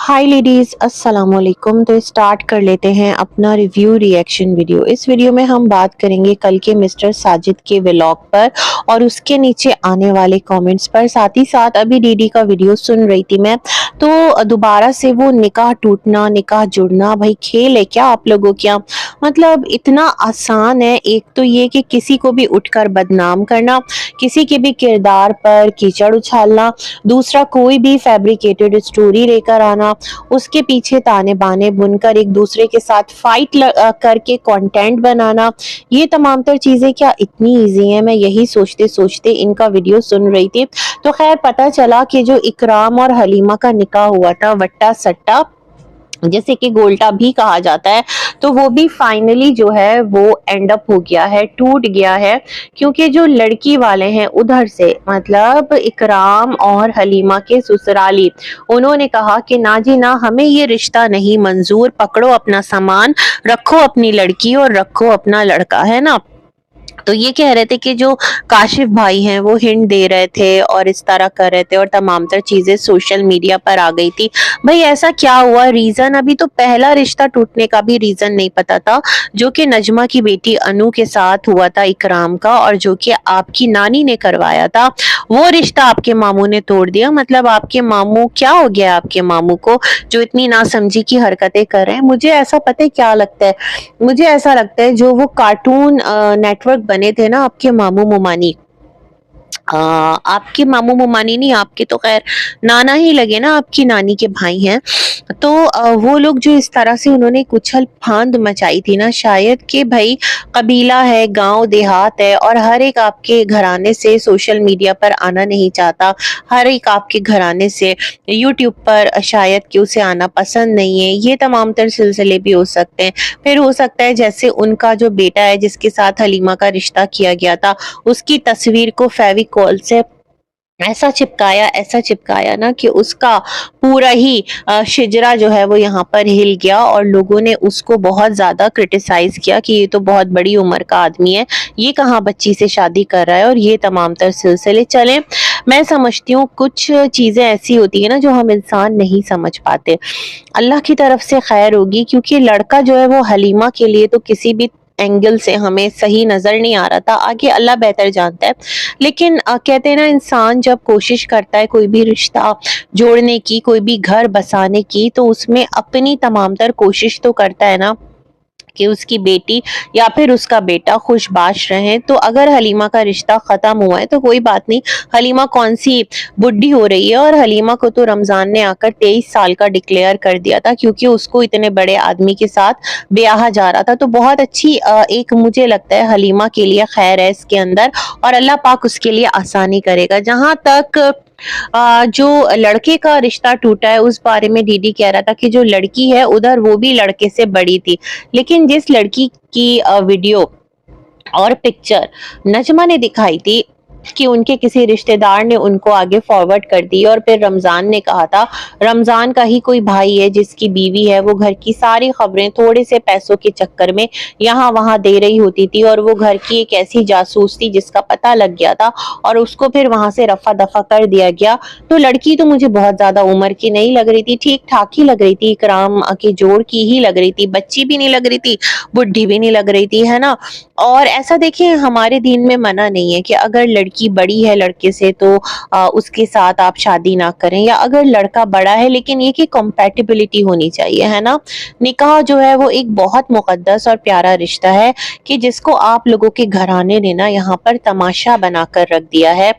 हाय ladies, अस्सलाम वालेकुम। तो स्टार्ट कर लेते हैं अपना रिव्यू रिएक्शन वीडियो। इस वीडियो में हम बात करेंगे कल के मिस्टर साजिद के व्लॉग पर और उसके नीचे आने वाले कमेंट्स पर। साथ ही साथ अभी डीडी का वीडियो सुन रही थी मैं, तो दोबारा से वो निकाह टूटना, निकाह जुड़ना, भाई खेल है क्या आप लोगों क्या? मतलब इतना आसान है। एक तो ये कि किसी को भी उठकर बदनाम करना, किसी के भी किरदार पर कीचड़ उछालना, दूसरा कोई भी फैब्रिकेटेड स्टोरी लेकर आना, उसके पीछे ताने बाने बुनकर एक दूसरे के साथ फाइट करके कंटेंट बनाना, ये तमाम तर चीजें क्या इतनी इजी हैं? मैं यही सोचते सोचते इनका वीडियो सुन रही थी। तो खैर पता चला कि जो इकराम और हलीमा का निकाह हुआ था वट्टा सट्टा, जैसे कि गोल्टा भी कहा जाता है, तो वो भी फाइनली जो है वो एंड अप हो गया है, टूट गया है। क्योंकि जो लड़की वाले हैं उधर से, मतलब इकराम और हलीमा के ससुराली, उन्होंने कहा कि ना जी ना, हमें ये रिश्ता नहीं मंजूर, पकड़ो अपना सामान, रखो अपनी लड़की और रखो अपना लड़का, है ना। तो ये कह रहे थे कि जो काशिफ भाई हैं वो हिंट दे रहे थे और इस तरह कर रहे थे और तमाम तर चीजें सोशल मीडिया पर आ गई थी। भाई ऐसा क्या हुआ? रीजन अभी तो पहला रिश्ता टूटने का भी रीजन नहीं पता था, जो कि नजमा की बेटी अनु के साथ हुआ था इकराम का, और जो कि आपकी नानी ने करवाया था। वो रिश्ता आपके मामू ने तोड़ दिया। मतलब आपके मामू, क्या हो गया आपके मामू को जो इतनी नासमझी की हरकतें कर रहे हैं? मुझे ऐसा पता है क्या लगता है, मुझे ऐसा लगता है जो वो कार्टून नेटवर्क बने थे ना आपके मामू मुमानी, आपके मामू मुमानी नहीं, आपके तो खैर नाना ही लगे ना, आपकी नानी के भाई हैं। तो वो लोग जो इस तरह से उन्होंने एक उछल फांद मचाई थी ना, शायद कि भाई कबीला है, गांव देहात है, और हर एक आपके घराने से सोशल मीडिया पर आना नहीं चाहता, हर एक आपके घराने से यूट्यूब पर शायद कि उसे आना पसंद नहीं है। ये तमाम तर सिलसिले भी हो सकते हैं। फिर हो सकता है जैसे उनका जो बेटा है जिसके साथ हलीमा का रिश्ता किया गया था, उसकी तस्वीर को फेविकॉल से ऐसा चिपकाया ना कि उसका पूरा ही शिजरा जो है वो यहाँ पर हिल गया, और लोगों ने उसको बहुत ज्यादा क्रिटिसाइज किया कि ये तो बहुत बड़ी उम्र का आदमी है, ये कहाँ बच्ची से शादी कर रहा है, और ये तमाम तर सिलसिले चले। मैं समझती हूँ कुछ चीजें ऐसी होती है ना जो हम इंसान नहीं समझ पाते। अल्लाह की तरफ से खैर होगी, क्योंकि लड़का जो है वो हलीमा के लिए तो किसी भी एंगल से हमें सही नजर नहीं आ रहा था, आगे अल्लाह बेहतर जानता है। लेकिन कहते हैं ना, इंसान जब कोशिश करता है कोई भी रिश्ता जोड़ने की, कोई भी घर बसाने की, तो उसमें अपनी तमाम तर कोशिश तो करता है ना कि उसकी बेटी या फिर उसका बेटा खुशबाश रहे। तो अगर हलीमा का रिश्ता खत्म हुआ है तो कोई बात नहीं, हलीमा कौन सी बुढ़ी हो रही है, और हलीमा को तो रमजान ने आकर 23 साल का डिक्लेयर कर दिया था, क्योंकि उसको इतने बड़े आदमी के साथ ब्याह जा रहा था। तो बहुत अच्छी एक मुझे लगता है हलीमा के लिए खैर है इसके अंदर, और अल्लाह पाक उसके लिए आसानी करेगा। जहां तक जो लड़के का रिश्ता टूटा है उस बारे में डीडी कह रहा था कि जो लड़की है उधर वो भी लड़के से बड़ी थी, लेकिन जिस लड़की की वीडियो और पिक्चर नजमा ने दिखाई थी कि उनके किसी रिश्तेदार ने उनको आगे फॉरवर्ड कर दी, और फिर रमजान ने कहा था, रमजान का ही कोई भाई है जिसकी बीवी है, वो घर की सारी खबरें थोड़े से पैसों के चक्कर में यहाँ वहां दे रही होती थी, और वो घर की एक ऐसी जासूस थी जिसका पता लग गया था और उसको फिर वहां से रफा दफा कर दिया गया। तो लड़की तो मुझे बहुत ज्यादा उम्र की नहीं लग रही थी, ठीक ठाक ही लग रही थी, इकराम के जोड़ की ही लग रही थी, बच्ची भी नहीं लग रही थी, बुढ़ी भी नहीं लग रही थी, है ना। और ऐसा देखिए, हमारे दीन में मना नहीं है कि अगर लड़की बड़ी है लड़के से तो उसके साथ आप शादी ना करें, या अगर लड़का बड़ा है, लेकिन ये कि कंपैटिबिलिटी होनी चाहिए, है ना। निकाह जो है वो एक बहुत मुकद्दस और प्यारा रिश्ता है कि जिसको आप लोगों के घराने ने ना यहाँ पर तमाशा बनाकर रख दिया है।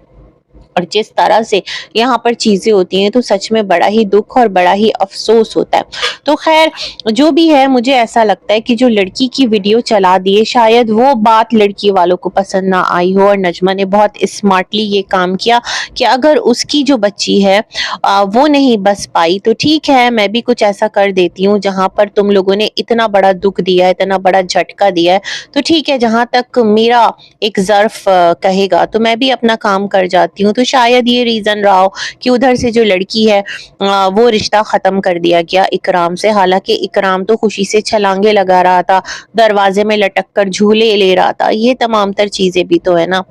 और जिस तरह से यहाँ पर चीजें होती हैं तो सच में बड़ा ही दुख और बड़ा ही अफसोस होता है। तो खैर जो भी है, मुझे ऐसा लगता है कि जो लड़की की वीडियो चला दिए, शायद वो बात लड़की वालों को पसंद ना आई हो, और नजमा ने बहुत स्मार्टली ये काम किया कि अगर उसकी जो बच्ची है वो नहीं बस पाई तो ठीक है, मैं भी कुछ ऐसा कर देती हूँ जहां पर तुम लोगों ने इतना बड़ा दुख दिया है, इतना बड़ा झटका दिया है, तो ठीक है, जहां तक मेरा एक ज़र्फ कहेगा तो मैं भी अपना काम कर जाती हूँ। तो शायद ये रीजन रहा हो कि उधर से जो लड़की है वो रिश्ता खत्म कर दिया गया इकराम से। हालांकि इकराम तो खुशी से छलांगे लगा रहा था, दरवाजे में लटक कर झूले ले रहा था, ये तमाम तर चीजें भी तो है ना।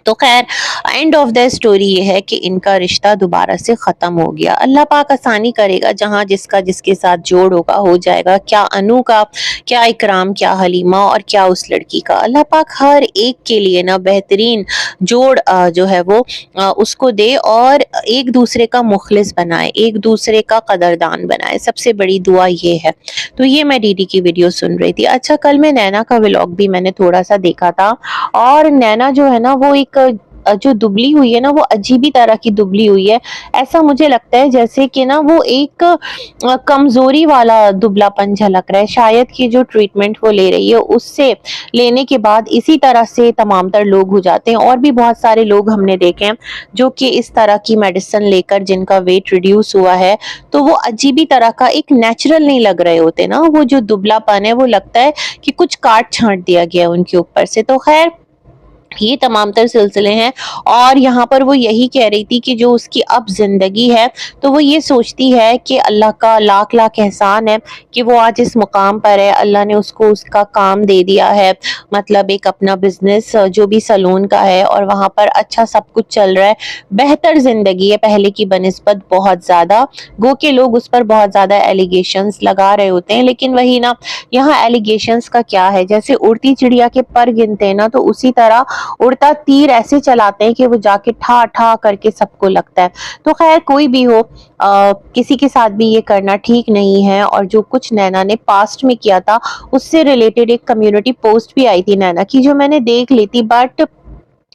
तो खैर एंड ऑफ द स्टोरी ये है कि इनका रिश्ता दोबारा से खत्म हो गया। अल्लाह पाक आसानी करेगा, जहाँ जिसका जिसके साथ जोड़ होगा हो जाएगा। क्या अनु का, क्या इकराम, क्या हलीमा और क्या उस लड़की का। अल्लाह पाक हर एक के लिए ना बेहतरीन जोड़ जो है वो उसको दे और एक दूसरे का मुखलिस बनाए, एक दूसरे का कदरदान बनाए। सबसे बड़ी दुआ ये है। तो ये मैं दीदी की वीडियो सुन रही थी। अच्छा, कल मैं नैना का व्लॉग भी मैंने थोड़ा सा देखा था और नैना जो है ना वो एक जो दुबली हुई है ना वो अजीब ही तरह की दुबली हुई है। ऐसा मुझे लगता है जैसे कि ना वो एक कमजोरी वाला दुबलापन झलक रहा है। शायद कि जो ट्रीटमेंट वो ले रही है उससे लेने के बाद इसी तरह से तमामतर लोग हो जाते हैं। और भी बहुत सारे लोग हमने देखे हैं जो कि इस तरह की मेडिसिन लेकर जिनका वेट रिड्यूस हुआ है तो वो अजीब ही तरह का एक नेचुरल नहीं लग रहे होते ना। वो जो दुबलापन है वो लगता है कि कुछ काट छांट दिया गया है उनके ऊपर से। तो खैर ये तमाम तर सिलसिले हैं और यहाँ पर वो यही कह रही थी कि जो उसकी अब जिंदगी है तो वो ये सोचती है कि अल्लाह का लाख लाख एहसान है कि वो आज इस मुकाम पर है। अल्लाह ने उसको उसका काम दे दिया है, मतलब एक अपना बिजनेस जो भी सलून का है और वहाँ पर अच्छा सब कुछ चल रहा है। बेहतर जिंदगी है पहले की बनिस्बत बहुत ज्यादा। गो के लोग उस पर बहुत ज्यादा एलिगेशंस लगा रहे होते हैं, लेकिन वही ना, यहाँ एलिगेशंस का क्या है। जैसे उड़ती चिड़िया के पर गिनते हैं ना, तो उसी तरह उड़ता तीर ऐसे चलाते हैं कि वो जाके ठा ठा करके सबको लगता है। तो खैर कोई भी हो, किसी के साथ भी ये करना ठीक नहीं है। और जो कुछ नैना ने पास्ट में किया था उससे रिलेटेड एक कम्युनिटी पोस्ट भी आई थी नैना की, जो मैंने देख ली थी, बट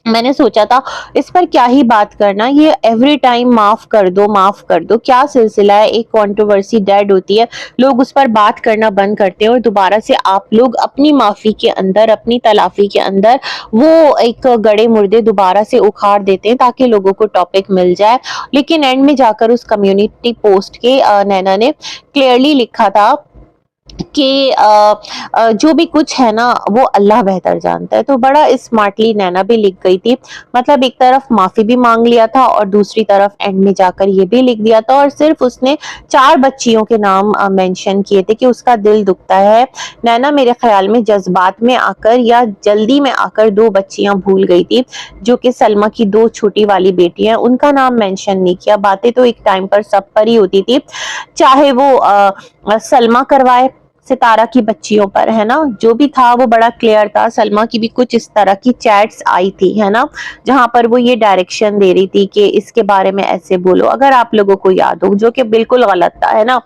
मैंने सोचा था इस पर क्या ही बात करना। ये एवरी टाइम माफ कर दो माफ कर दो, क्या सिलसिला है। एक कंट्रोवर्सी डेड होती है, लोग उस पर बात करना बंद करते हैं और दोबारा से आप लोग अपनी माफी के अंदर, अपनी तलाफी के अंदर वो एक गड़े मुर्दे दोबारा से उखाड़ देते हैं ताकि लोगों को टॉपिक मिल जाए। लेकिन एंड में जाकर उस कम्युनिटी पोस्ट के नैना ने क्लियरली लिखा था कि जो भी कुछ है ना वो अल्लाह बेहतर जानता है। तो बड़ा स्मार्टली नैना भी लिख गई थी, मतलब एक तरफ माफी भी मांग लिया था और दूसरी तरफ एंड में जाकर ये भी लिख दिया था। और सिर्फ उसने 4 बच्चियों के नाम मेंशन किए थे कि उसका दिल दुखता है। नैना मेरे ख्याल में जज्बात में आकर या जल्दी में आकर 2 बच्चियां भूल गई थी, जो कि सलमा की 2 छोटी वाली बेटी हैं, उनका नाम मेंशन नहीं किया। बातें तो एक टाइम पर सब पर ही होती थी, चाहे वो सलमा करवाए सितारा की बच्चियों पर, है ना। जो भी था वो बड़ा क्लियर था। सलमा की भी कुछ इस तरह की चैट्स आई थी, है ना, जहां पर वो ये डायरेक्शन दे रही थी कि इसके बारे में ऐसे बोलो, अगर आप लोगों को याद हो, जो कि बिल्कुल गलत था, है ना।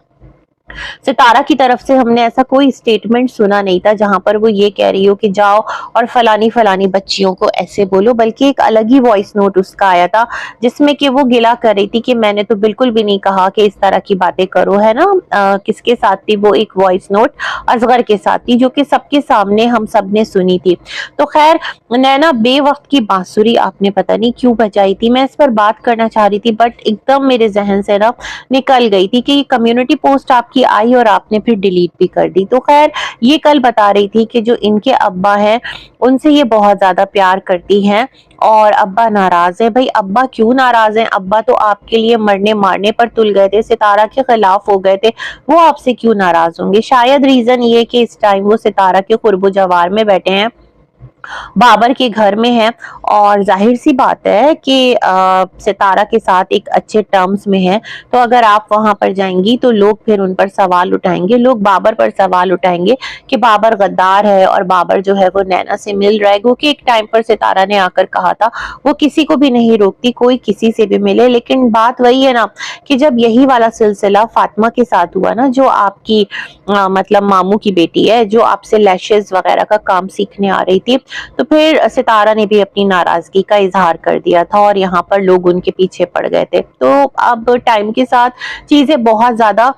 सितारा की तरफ से हमने ऐसा कोई स्टेटमेंट सुना नहीं था जहां पर वो ये कह रही हो कि जाओ और फलानी फलानी बच्चियों को ऐसे बोलो, बल्कि एक अलग ही वॉइस नोट उसका आया था जिसमें कि वो गिला कर रही थी कि मैंने तो बिल्कुल भी नहीं कहा कि इस तरह की बातें करो, है ना। किसके साथ थी वो एक वॉइस नोट? असगर के साथ थी, जो कि सबके सामने हम सब ने सुनी थी। तो खैर नैना बेवक्त की बांसुरी आपने पता नहीं क्यों बजाई थी। मैं इस पर बात करना चाह रही थी बट एकदम मेरे जहन से ना निकल गई थी कि कम्युनिटी पोस्ट आपकी आई और आपने फिर डिलीट भी कर दी। तो खैर ये कल बता रही थी कि जो इनके अब्बा हैं उनसे ये बहुत ज्यादा प्यार करती हैं और अब्बा नाराज है। भाई अब्बा क्यों नाराज हैं? अब्बा तो आपके लिए मरने मारने पर तुल गए थे, सितारा के खिलाफ हो गए थे, वो आपसे क्यों नाराज होंगे? शायद रीजन ये कि इस टाइम वो सितारा के कुर्बो जवार में बैठे हैं, बाबर के घर में है और जाहिर सी बात है कि सितारा के साथ एक अच्छे टर्म्स में है। तो अगर आप वहां पर जाएंगी तो लोग फिर उन पर सवाल उठाएंगे, लोग बाबर पर सवाल उठाएंगे कि बाबर गद्दार है और बाबर जो है वो नैना से मिल रहा है। क्योंकि एक टाइम पर सितारा ने आकर कहा था वो किसी को भी नहीं रोकती, कोई किसी से भी मिले। लेकिन बात वही है ना कि जब यही वाला सिलसिला फातिमा के साथ हुआ ना, जो आपकी मतलब मामू की बेटी है, जो आपसे लैशेस वगैरह का काम सीखने आ रही थी, तो फिर सितारा ने भी अपनी नाराजगी का इजहार कर दिया था और यहाँ पर लोग उनके पीछे पड़ गए थे। तो अब टाइम के साथ चीजें बहुत ज्यादा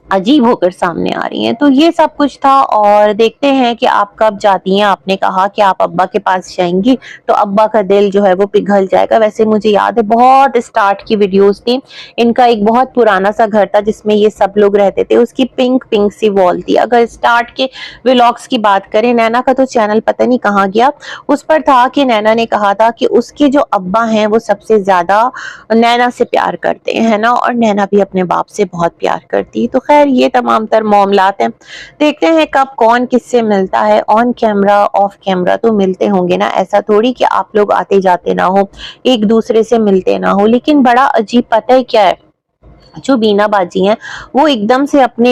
अजीब होकर सामने आ रही हैं। तो ये सब कुछ था और देखते हैं कि आप कब जाती हैं। आपने कहा कि आप अब्बा के पास जाएंगी तो अब्बा का दिल जो है वो पिघल जाएगा। वैसे मुझे याद है बहुत स्टार्ट की वीडियोस थी, इनका एक बहुत पुराना सा घर था जिसमें ये सब लोग रहते थे, उसकी पिंक पिंक सी वॉल थी। अगर स्टार्ट के व्लॉग्स की बात करें, नैना का तो चैनल पता नहीं कहाँ गया, उस पर था कि नैना ने कहा था कि उसके जो अब्बा हैं वो सबसे ज्यादा नैना से प्यार करते हैं, है ना, और नैना भी अपने बाप से बहुत प्यार करती है। तो खैर ये तमाम तर मामलात हैं। देखते हैं कब कौन किससे मिलता है, ऑन कैमरा ऑफ कैमरा तो मिलते होंगे ना, ऐसा थोड़ी कि आप लोग आते जाते ना हो, एक दूसरे से मिलते ना हो। लेकिन बड़ा अजीब पता है क्या है, जो बीना बाजी हैं वो एकदम से अपने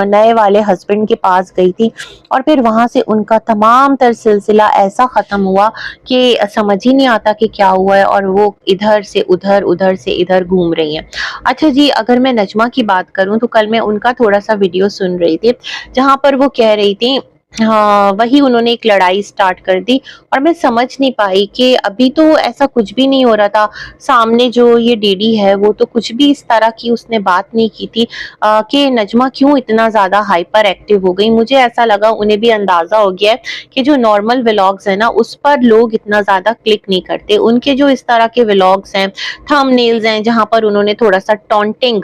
नए वाले हस्बैंड के पास गई थी और फिर वहां से उनका तमाम तर सिलसिला ऐसा खत्म हुआ कि समझ ही नहीं आता कि क्या हुआ है, और वो इधर से उधर उधर से इधर घूम रही हैं। अच्छा जी, अगर मैं नजमा की बात करूं तो कल मैं उनका थोड़ा सा वीडियो सुन रही थी जहां पर वो कह रही थी, हाँ वही उन्होंने एक लड़ाई स्टार्ट कर दी और मैं समझ नहीं पाई कि अभी तो ऐसा कुछ भी नहीं हो रहा था। सामने जो ये डीडी है वो तो कुछ भी इस तरह की उसने बात नहीं की थी कि नजमा क्यों इतना ज्यादा हाइपर एक्टिव हो गई। मुझे ऐसा लगा उन्हें भी अंदाजा हो गया है कि जो नॉर्मल व्लॉग्स है ना उस पर लोग इतना ज्यादा क्लिक नहीं करते, उनके जो इस तरह के व्लॉग्स हैं, थंबनेल्स हैं जहां पर उन्होंने थोड़ा सा टॉन्टिंग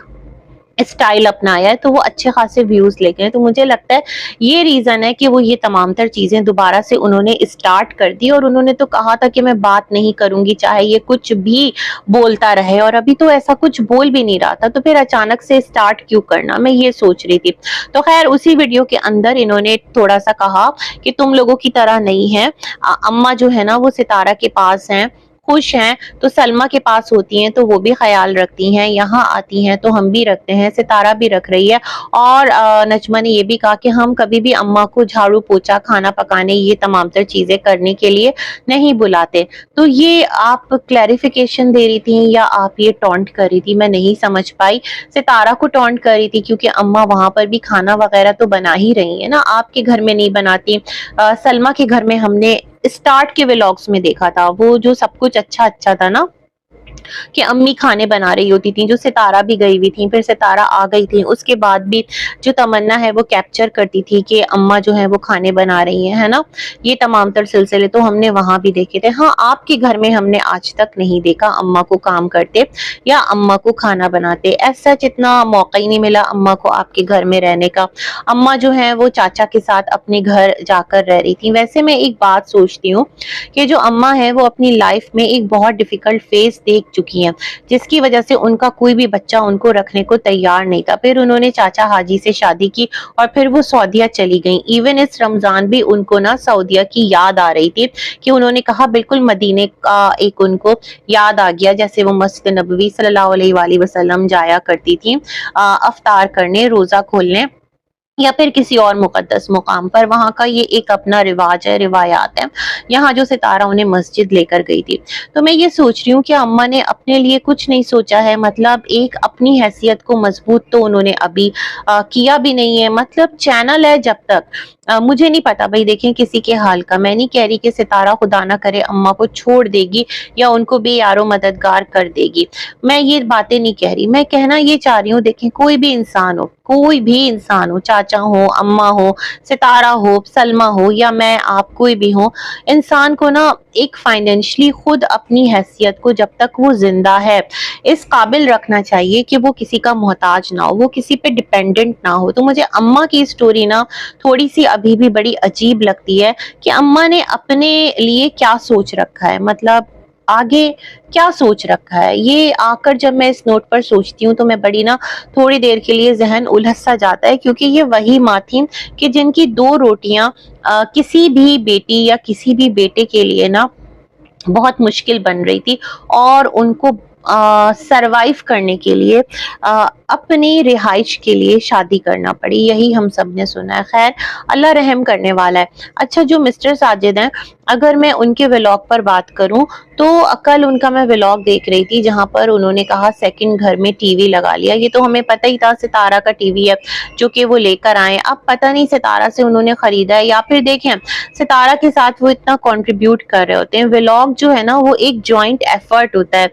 स्टाइल अपनाया है तो वो अच्छे खासे व्यूज लेके हैं। तो मुझे लगता है ये रीजन है कि वो ये तमाम तर चीजें दोबारा से उन्होंने स्टार्ट कर दी, और उन्होंने तो कहा था कि मैं बात नहीं करूंगी चाहे ये कुछ भी बोलता रहे, और अभी तो ऐसा कुछ बोल भी नहीं रहा था, तो फिर अचानक से स्टार्ट क्यों करना, मैं ये सोच रही थी। तो खैर उसी वीडियो के अंदर इन्होंने थोड़ा सा कहा कि तुम लोगों की तरह नहीं है, अम्मा जो है ना वो सितारा के पास हैं, खुश हैं तो सलमा के पास होती हैं तो वो भी ख्याल रखती हैं, यहाँ आती हैं तो हम भी रखते हैं, सितारा भी रख रही है। और नजमा ने ये भी कहा कि हम कभी भी अम्मा को झाड़ू पोछा खाना पकाने ये तमाम तर चीजें करने के लिए नहीं बुलाते। तो ये आप क्लैरिफिकेशन दे रही थी या आप ये टॉन्ट कर रही थी, मैं नहीं समझ पाई। सितारा को टॉन्ट कर रही थी क्योंकि अम्मा वहां पर भी खाना वगैरह तो बना ही रही है ना, आपके घर में नहीं बनाती। सलमा के घर में हमने स्टार्ट के व्लॉग्स में देखा था, वो जो सब कुछ अच्छा अच्छा था ना कि अम्मी खाने बना रही होती थी, जो सितारा भी गई हुई थी, फिर सितारा आ गई थी, उसके बाद भी जो तमन्ना है वो कैप्चर करती थी कि अम्मा जो है वो खाने बना रही है ना। ये तमाम तर सिलसिले तो हमने वहां भी देखे थे। हाँ, आपके घर में हमने आज तक नहीं देखा अम्मा को काम करते या अम्मा को खाना बनाते, ऐसा इतना मौका ही नहीं मिला अम्मा को आपके घर में रहने का। अम्मा जो है वो चाचा के साथ अपने घर जाकर रह रही थी। वैसे मैं एक बात सोचती हूँ कि जो अम्मा है वो अपनी लाइफ में एक बहुत डिफिकल्ट फेज देख चुकी हैं, जिसकी वजह से उनका कोई भी बच्चा उनको रखने को तैयार नहीं था। फिर उन्होंने चाचा हाजी से शादी की और फिर वो सऊदीया चली गई। इवन इस रमजान भी उनको ना सऊदीया की याद आ रही थी कि उन्होंने कहा बिल्कुल मदीने का एक उनको याद आ गया, जैसे वो मस्जिद नबवी सल्लल्लाहु अलैहि वसल्लम जाया करती थी अफ्तार करने, रोजा खोलने या फिर किसी और मुकद्दस मुकाम पर। वहां का ये एक अपना रिवाज है, रिवायात है। यहाँ जो सितारा उन्हें मस्जिद लेकर गई थी, तो मैं ये सोच रही हूँ कि अम्मा ने अपने लिए कुछ नहीं सोचा है, मतलब एक अपनी हैसियत को मजबूत तो उन्होंने अभी किया भी नहीं है। मतलब चैनल है जब तक मुझे नहीं पता भाई, देखें किसी के हाल का, मैं नहीं कह रही कि सितारा खुदा ना करे अम्मा को छोड़ देगी या उनको बेयारो मददगार कर देगी, मैं ये बातें नहीं कह रही। मैं कहना ये चाह रही हूँ, देखें कोई भी इंसान हो, कोई भी इंसान हो, चाचा हो, अम्मा हो, सितारा हो, सलमा हो या मैं आप कोई भी हो, इंसान को ना एक फाइनेंशियली खुद अपनी हैसियत को जब तक वो जिंदा है इस काबिल रखना चाहिए कि वो किसी का मोहताज ना हो, वो किसी पे डिपेंडेंट ना हो। तो मुझे अम्मा की स्टोरी ना थोड़ी सी अभी भी बड़ी अजीब लगती है कि अम्मा ने अपने लिए क्या सोच रखा है, मतलब आगे क्या सोच रखा है। ये आकर जब मैं इस नोट पर सोचती हूँ तो मैं बड़ी ना थोड़ी देर के लिए जहन उलझ सा जाता है, क्योंकि ये वही माँ थी कि जिनकी दो रोटियां किसी भी बेटी या किसी भी बेटे के लिए ना बहुत मुश्किल बन रही थी, और उनको सरवाइव करने के लिए अपनी रिहाइश के लिए शादी करना पड़ी। यही हम सब ने सुना है। खैर अल्लाह रहम करने वाला है। अच्छा, जो मिस्टर साजिद हैं, अगर मैं उनके व्लॉग पर बात करूं तो कल उनका मैं व्लॉग देख रही थी जहां पर उन्होंने कहा सेकंड घर में टीवी लगा लिया। ये तो हमें पता ही था सितारा का टीवी है जो कि वो लेकर आए। अब पता नहीं सितारा से उन्होंने खरीदा है या फिर देखें सितारा के साथ वो इतना कंट्रीब्यूट कर रहे होते हैं। व्लॉग जो है ना वो एक जॉइंट एफर्ट होता है,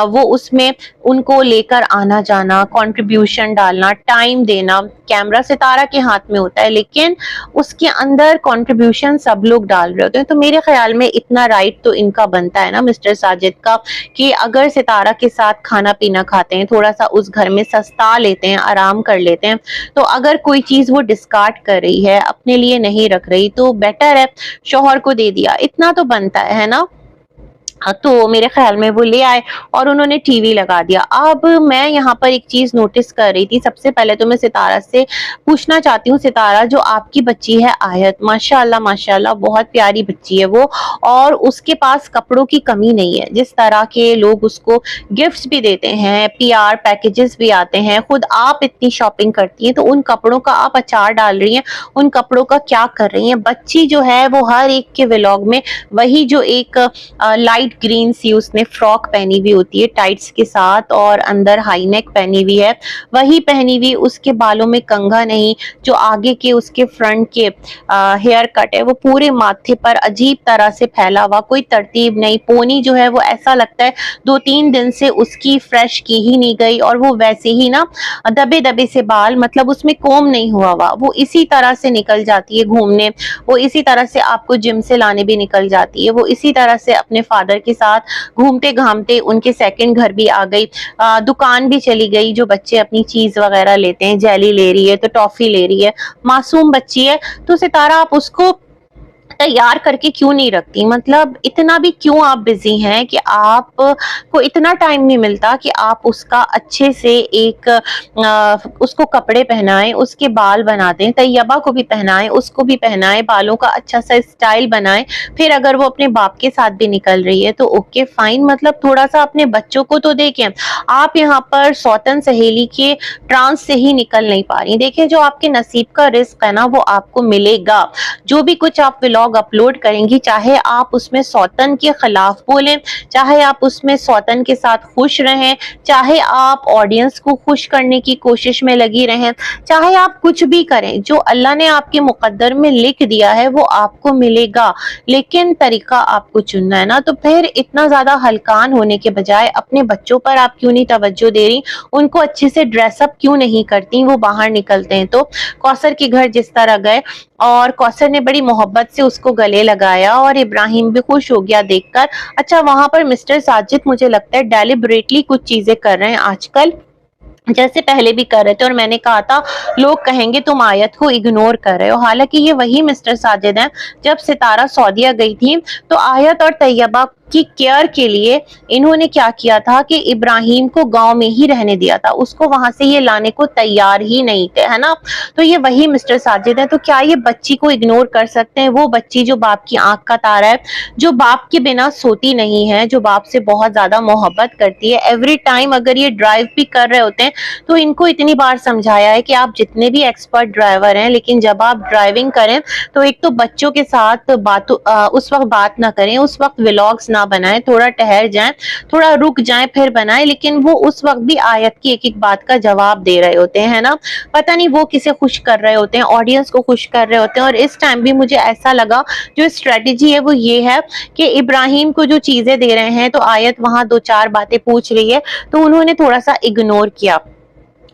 वो उसमें उनको लेकर आना जाना, कंट्रीब्यूशन डालना, टाइम देना। कैमरा सितारा के हाथ में होता है लेकिन उसके अंदर कंट्रीब्यूशन सब लोग डाल रहे होते हैं। तो मेरे ख्याल में इतना राइट तो इनका बनता है ना मिस्टर साजिद का कि अगर सितारा के साथ खाना पीना खाते हैं, थोड़ा सा उस घर में सस्ता लेते हैं, आराम कर लेते हैं, तो अगर कोई चीज वो डिस्कार्ड कर रही है, अपने लिए नहीं रख रही, तो बेटर है शौहर को दे दिया, इतना तो बनता है ना। हाँ, तो मेरे ख़्याल में वो ले आए और उन्होंने टीवी लगा दिया। अब मैं यहाँ पर एक चीज़ नोटिस कर रही थी, सबसे पहले तो मैं सितारा से पूछना चाहती हूँ, सितारा जो आपकी बच्ची है आयत, माशाअल्लाह माशाअल्लाह बहुत प्यारी बच्ची है वो, और उसके पास कपड़ों की कमी नहीं है। जिस तरह के लोग उसको गिफ्ट्स भी देते हैं, पीआर पैकेजेस भी आते हैं, खुद आप इतनी शॉपिंग करती हैं, तो उन कपड़ों का आप अचार डाल रही हैं, उन कपड़ों का क्या कर रही हैं? बच्ची जो है वो हर एक के व्लॉग में वही जो एक लाइट ग्रीन सी उसने फ्रॉक पहनी हुई होती है टाइट्स के साथ और अंदर हाई नेक पहनी हुई है, वही पहनी हुई, उसके बालों में कंघा नहीं, जो आगे के उसके फ्रंट के हेयर कट है वो पूरे माथे पर अजीब तरह से फैला हुआ, कोई तरतीब नहीं, पोनी जो है वो ऐसा लगता है 2-3 दिन से उसकी फ्रेश की ही नहीं गई, और वो वैसे ही ना दबे दबे से बाल, मतलब उसमें कोम नहीं हुआ हुआ, वो इसी तरह से निकल जाती है घूमने, वो इसी तरह से आपको जिम से लाने भी निकल जाती है, वो इसी तरह से अपने फादर के साथ घूमते घामते उनके सेकंड घर भी आ गई, दुकान भी चली गई, जो बच्चे अपनी चीज वगैरह लेते हैं, जेली ले रही है तो टॉफी ले रही है, मासूम बच्ची है। तो सितारा आप उसको तैयार करके क्यों नहीं रखती? मतलब इतना भी क्यों आप बिजी हैं कि आप को इतना टाइम नहीं मिलता कि आप उसका अच्छे से एक उसको कपड़े पहनाएं, उसके बाल बना दें, तैयबा को भी पहनाएं, उसको भी पहनाएं, बालों का अच्छा सा स्टाइल बनाएं, फिर अगर वो अपने बाप के साथ भी निकल रही है तो ओके फाइन, मतलब थोड़ा सा अपने बच्चों को तो देखें। आप यहाँ पर सौतन सहेली के ट्रांस से ही निकल नहीं पा रही। देखिए, जो आपके नसीब का रिस्क है ना वो आपको मिलेगा। जो भी कुछ आप व्लॉग अपलोड करेंगी, चाहे आप उसमें सौतन के खिलाफ बोलें, चाहे आप उसमें सौतन के साथ खुश रहें, चाहे आप ऑडियंस को खुश करने की कोशिश में लगी रहें, चाहे आप कुछ भी करें, जो अल्लाह ने आपके मुकद्दर में लिख दिया है वो आपको मिलेगा, लेकिन तरीका आपको चुनना है ना। तो फिर इतना ज्यादा हलकान होने के बजाय अपने बच्चों पर आप क्यों नहीं तवज्जो दे रही, उनको अच्छे से ड्रेसअप क्यों नहीं करती? वो बाहर निकलते हैं तो कौसर के घर जिस तरह गए, और कौसर ने बड़ी मोहब्बत से उसको गले लगाया, और इब्राहिम भी खुश हो गया देखकर। अच्छा, वहां पर मिस्टर साजिद मुझे लगता है डेलिबरेटली कुछ चीजें कर रहे हैं आजकल, जैसे पहले भी कर रहे थे, और मैंने कहा था लोग कहेंगे तुम आयत को इग्नोर कर रहे हो, हालांकि ये वही मिस्टर साजिद हैं। जब सितारा सऊदीया गई थी तो आयत और तैयबा की केयर के लिए इन्होंने क्या किया था कि इब्राहिम को गांव में ही रहने दिया था, उसको वहां से ये लाने को तैयार ही नहीं थे, है ना। तो ये वही मिस्टर साजिद है। तो क्या ये बच्ची को इग्नोर कर सकते हैं? वो बच्ची जो बाप की आंख का तारा है, जो बाप के बिना सोती नहीं है, जो बाप से बहुत ज्यादा मोहब्बत करती है, एवरी टाइम अगर ये ड्राइव भी कर रहे होते हैं तो इनको इतनी बार समझाया है कि आप जितने भी एक्सपर्ट ड्राइवर हैं, लेकिन जब आप ड्राइविंग करें तो एक तो बच्चों के साथ उस वक्त बात ना करें, उस वक्त व्लॉग्स ना बनाएं, थोड़ा ठहर जाएं, थोड़ा रुक जाएं फिर बनाएं। लेकिन वो उस वक्त भी आयत की एक एक बात का जवाब दे रहे होते हैं, है ना। पता नहीं वो किसे खुश कर रहे होते हैं, ऑडियंस को खुश कर रहे होते हैं। और इस टाइम भी मुझे ऐसा लगा जो स्ट्रेटेजी है वो ये है कि इब्राहिम को जो चीजें दे रहे हैं तो आयत वहां दो चार बातें पूछ रही है, तो उन्होंने थोड़ा सा इग्नोर किया,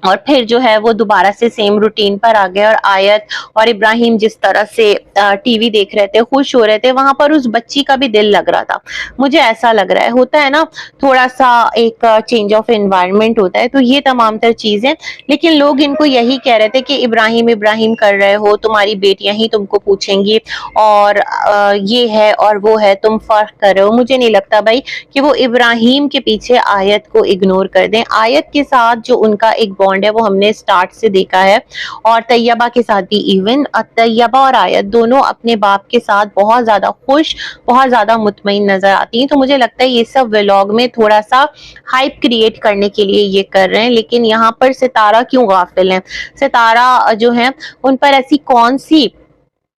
और फिर जो है वो दोबारा से सेम रूटीन पर आ गए। और आयत और इब्राहिम जिस तरह से टीवी देख रहे थे, खुश हो रहे थे, वहां पर उस बच्ची का भी दिल लग रहा था। मुझे ऐसा लग रहा है, होता है ना, थोड़ा सा एक चेंज ऑफ एनवायरनमेंट होता है। तो ये तमाम तर चीजें, लेकिन लोग इनको यही कह रहे थे कि इब्राहिम इब्राहिम कर रहे हो, तुम्हारी बेटियां ही तुमको पूछेंगी, और ये है और वो है, तुम फर्क कर रहे हो। मुझे नहीं लगता भाई कि वो इब्राहिम के पीछे आयत को इग्नोर कर दें। आयत के साथ जो उनका एक बॉन्ड है वो हमने स्टार्ट से देखा है, और तैयबा के साथ भी। इवन तैयबा और आयत दोनों अपने बाप के साथ बहुत ज्यादा खुश, बहुत ज्यादा मुतमईन नजर आती हैं। तो मुझे लगता है ये सब व्लॉग में थोड़ा सा हाइप क्रिएट करने के लिए ये कर रहे हैं। लेकिन यहाँ पर सितारा क्यों गाफिल है? सितारा जो है उन पर ऐसी कौन सी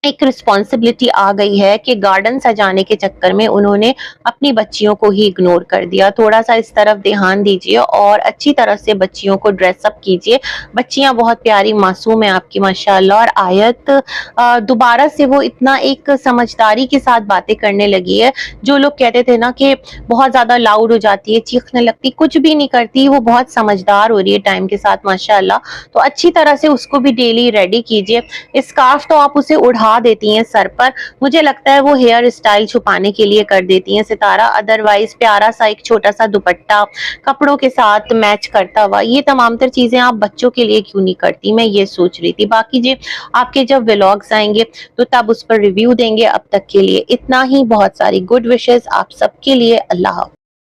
एक रिस्पॉन्सिबिलिटी आ गई है कि गार्डन सजाने के चक्कर में उन्होंने अपनी बच्चियों को ही इग्नोर कर दिया? थोड़ा सा इस तरफ ध्यान दीजिए और अच्छी तरह से बच्चियों को ड्रेसअप कीजिए। बच्चियां बहुत प्यारी मासूम है आपकी माशाल्लाह। और आयत दोबारा से वो इतना एक समझदारी के साथ बातें करने लगी है। जो लोग कहते थे ना कि बहुत ज्यादा लाउड हो जाती है, चीखने लगती, कुछ भी नहीं करती, वो बहुत समझदार हो रही है टाइम के साथ माशाल्लाह। तो अच्छी तरह से उसको भी डेली रेडी कीजिए। स्कार्फ तो आप उसे उड़ा लगा देती हैं सर पर, मुझे लगता है वो हेयर स्टाइल छुपाने के लिए कर देती हैं सितारा, अदरवाइज प्यारा सा एक छोटा सा दुपट्टा कपड़ों के साथ मैच करता हुआ, ये तमाम तर चीजें आप बच्चों के लिए क्यों नहीं करती, मैं ये सोच रही थी। बाकी जी आपके जब व्लॉग्स आएंगे तो तब उस पर रिव्यू देंगे। अब तक के लिए इतना ही, बहुत सारी गुड विशेस आप सबके लिए। अल्लाह हाफ़िज़।